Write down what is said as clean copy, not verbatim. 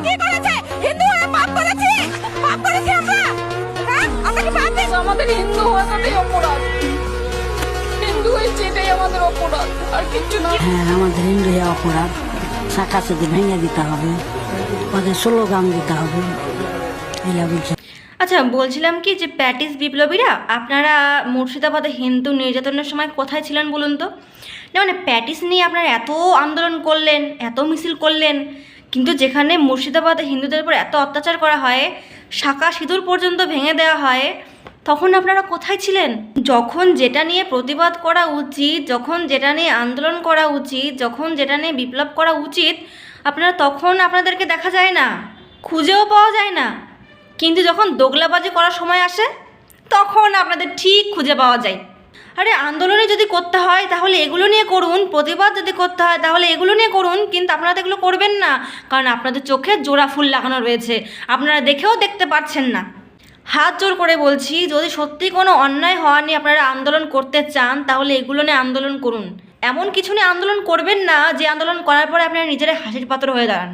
কি করেছে? হিন্দু হয়ে পাপ করেছি? পাপ করেছি আমরা? হ্যাঁ? আমরা কি পাপ করেছি? আমাদের হিন্দু হওয়াটাই অপরাধ, হিন্দু হয়েছে এটাই আমাদের অপরাধ, আর কিছু না। হ্যাঁ, আমাদের হিন্দু হয়ে অপরাধ। শাখা যদি ভেঙে দিতে হবে, ওদের স্লোগান দিতে হবে, এগুলা বলছে। আচ্ছা, বলছিলাম কি যে প্যাটিস বিপ্লবীরা আপনারা মুর্শিদাবাদে হিন্দু নির্যাতনের সময় কোথায় ছিলেন বলুন তো? না মানে প্যাটিস নিয়ে আপনারা এত আন্দোলন করলেন, এত মিছিল করলেন, কিন্তু যেখানে মুর্শিদাবাদে হিন্দুদের উপর এত অত্যাচার করা হয়, শাঁখা সিঁদুর পর্যন্ত ভেঙে দেওয়া হয়, তখন আপনারা কোথায় ছিলেন? যখন যেটা নিয়ে প্রতিবাদ করা উচিত, যখন যেটা নিয়ে আন্দোলন করা উচিত, যখন যেটা নিয়ে বিপ্লব করা উচিত, আপনারা তখন আপনাদেরকে দেখা যায় না, খুঁজেও পাওয়া যায় না। কিন্তু যখন দোগলাবাজি করার সময় আসে তখন আপনাদের ঠিক খুঁজে পাওয়া যায়। আরে আন্দোলনে যদি করতে হয় তাহলে এগুলো নিয়ে করুন, প্রতিবাদ যদি করতে হয় তাহলে এগুলো নিয়ে করুন, কিন্তু আপনারা তো এগুলো করবেন না, কারণ আপনাদের চোখে জোড়া ফুল লাগানো রয়েছে, আপনারা দেখেও দেখতে পাচ্ছেন না। হাত জোর করে বলছি, যদি সত্যি কোনো অন্যায় হওয়া নিয়ে আপনারা আন্দোলন করতে চান তাহলে এগুলো নিয়ে আন্দোলন করুন। এমন কিছু নিয়ে আন্দোলন করবেন না যে আন্দোলন করার পরে আপনারা নিজেরা হাসির পাত্র হয়ে দাঁড়ান।